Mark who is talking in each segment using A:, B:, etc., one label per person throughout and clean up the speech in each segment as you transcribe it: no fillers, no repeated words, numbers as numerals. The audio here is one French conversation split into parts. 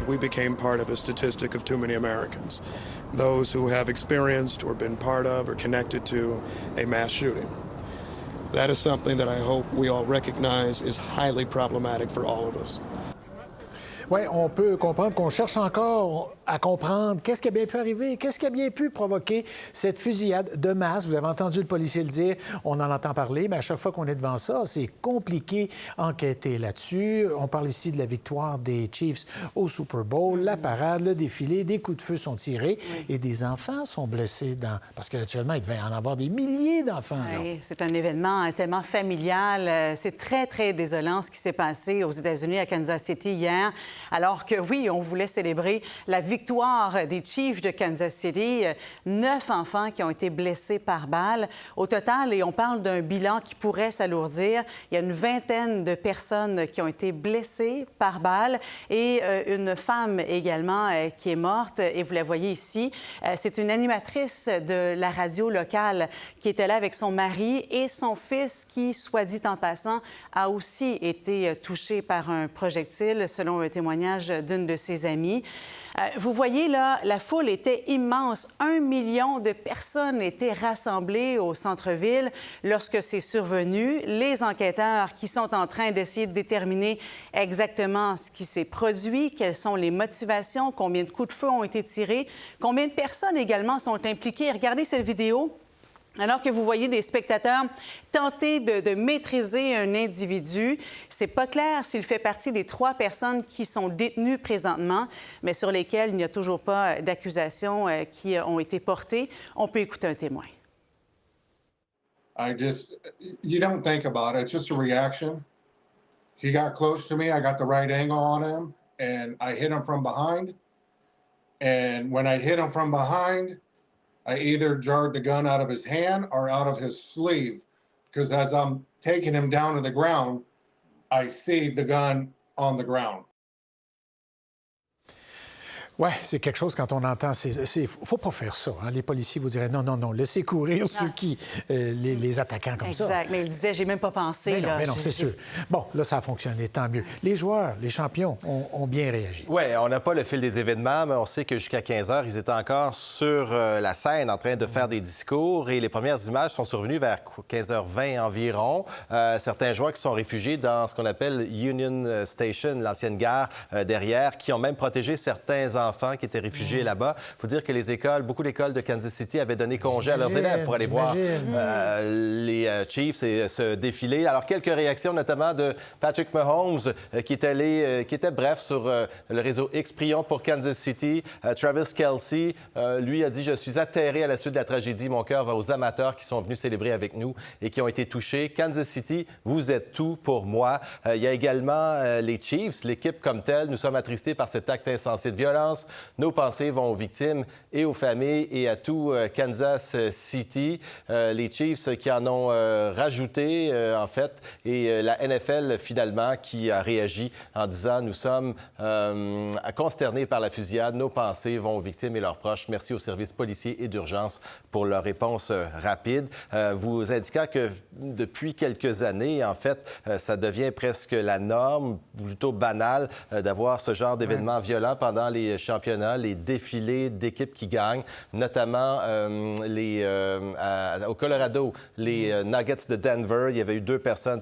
A: we became part of a statistic of too many Americans, those who have experienced or been part of or connected to a mass shooting. That is something that I hope we all recognize is highly problematic for all of us.
B: Oui, on peut comprendre qu'on cherche encore à comprendre qu'est-ce qui a bien pu arriver, qu'est-ce qui a bien pu provoquer cette fusillade de masse. Vous avez entendu le policier le dire, on en entend parler, mais à chaque fois qu'on est devant ça, c'est compliqué enquêter là-dessus. On parle ici de la victoire des Chiefs au Super Bowl, la parade, le défilé, des coups de feu sont tirés et des enfants sont blessés parce qu'actuellement, il devait en avoir des milliers d'enfants.
C: Oui, c'est un événement tellement familial. C'est très, très désolant ce qui s'est passé aux États-Unis, à Kansas City hier. Alors que, oui, on voulait célébrer la victoire des Chiefs de Kansas City. 9 enfants qui ont été blessés par balle. Au total, et on parle d'un bilan qui pourrait s'alourdir, il y a une vingtaine de personnes qui ont été blessées par balle et une femme également qui est morte. Et vous la voyez ici. C'est une animatrice de la radio locale qui était là avec son mari et son fils qui, soit dit en passant, a aussi été touché par un projectile, selon un témoignage d'une de ses amies. Vous voyez, là, la foule était immense. 1 million de personnes étaient rassemblées au centre-ville lorsque c'est survenu. Les enquêteurs qui sont en train d'essayer de déterminer exactement ce qui s'est produit, quelles sont les motivations, combien de coups de feu ont été tirés, combien de personnes également sont impliquées. Regardez cette vidéo. Alors que vous voyez des spectateurs tenter de maîtriser un individu, c'est pas clair s'il fait partie des 3 personnes qui sont détenues présentement, mais sur lesquelles il n'y a toujours pas d'accusations qui ont été portées. On peut écouter un témoin.
D: You don't think about it. It's just a reaction. He got close to me. I got the right angle on him, and I hit him from behind. And when I hit him from behind, I either jarred the gun out of his hand or out of his sleeve, because as I'm taking him down to the ground, I see the gun on the ground.
B: Oui, c'est quelque chose quand on entend. Faut pas faire ça. Hein? Les policiers vous diraient non, laissez courir ceux qui, les attaquants comme ça.
C: Exact, mais il disait, j'ai même pas pensé.
B: Mais non, c'est sûr. Bon, là, ça a fonctionné, tant mieux. Les joueurs, les champions ont bien réagi.
E: Oui, on n'a pas le fil des événements, mais on sait que jusqu'à 15 h, ils étaient encore sur la scène en train de faire des discours et les premières images sont survenues vers 15h20 environ. Certains joueurs qui sont réfugiés dans ce qu'on appelle Union Station, l'ancienne gare derrière, qui ont même protégé certains enfants qui étaient réfugiés là-bas. Il faut dire que beaucoup d'écoles de Kansas City avaient donné congé à leurs élèves pour aller voir les Chiefs et ce défilé. Alors, quelques réactions, notamment de Patrick Mahomes, qui était bref sur le réseau X. Prions pour Kansas City. Travis Kelce, lui, a dit « Je suis atterré à la suite de la tragédie. Mon cœur va aux amateurs qui sont venus célébrer avec nous et qui ont été touchés. Kansas City, vous êtes tout pour moi. » Il y a également les Chiefs, l'équipe comme telle. Nous sommes attristés par cet acte insensé de violence. Nos pensées vont aux victimes et aux familles et à tout Kansas City. Les Chiefs qui en ont rajouté, en fait, et la NFL, finalement, qui a réagi en disant « Nous sommes consternés par la fusillade. Nos pensées vont aux victimes et leurs proches. Merci aux services policiers et d'urgence pour leur réponse rapide. » Vous indiquant que depuis quelques années, en fait, ça devient presque la norme, plutôt banal, d'avoir ce genre d'événements violents pendant les championnats, les défilés d'équipes qui gagnent, notamment au Colorado, les Nuggets de Denver. Il y avait eu 2 personnes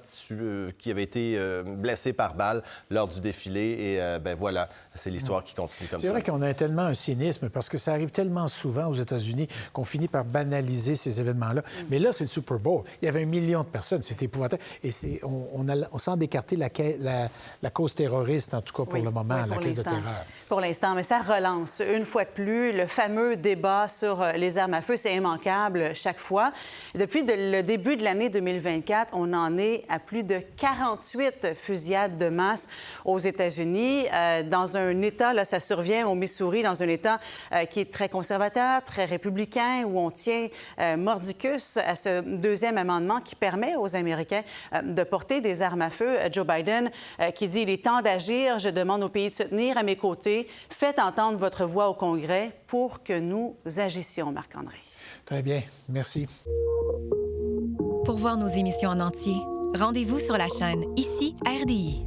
E: qui avaient été blessées par balle lors du défilé. Et voilà, c'est l'histoire qui continue comme ça.
B: C'est vrai qu'on a tellement un cynisme parce que ça arrive tellement souvent aux États-Unis qu'on finit par banaliser ces événements-là. Mais là, c'est le Super Bowl. Il y avait 1 million de personnes. C'était épouvantable. Et on semble écarter la cause terroriste, en tout cas pour le moment, la cause de terreur.
C: Pour l'instant, mais ça relance une fois de plus le fameux débat sur les armes à feu. C'est immanquable chaque fois. Depuis le début de l'année 2024, on en est à plus de 48 fusillades de masse aux États-Unis. Dans un État, là, ça survient au Missouri, dans un État qui est très conservateur, très républicain, où on tient mordicus à ce 2e amendement qui permet aux Américains de porter des armes à feu. Joe Biden qui dit « Il est temps d'agir. Je demande au pays de se tenir à mes côtés. Faites entendre votre voix au Congrès pour que nous agissions, Marc-André. »
B: Très bien. Merci.
F: Pour voir nos émissions en entier, rendez-vous sur la chaîne Ici RDI.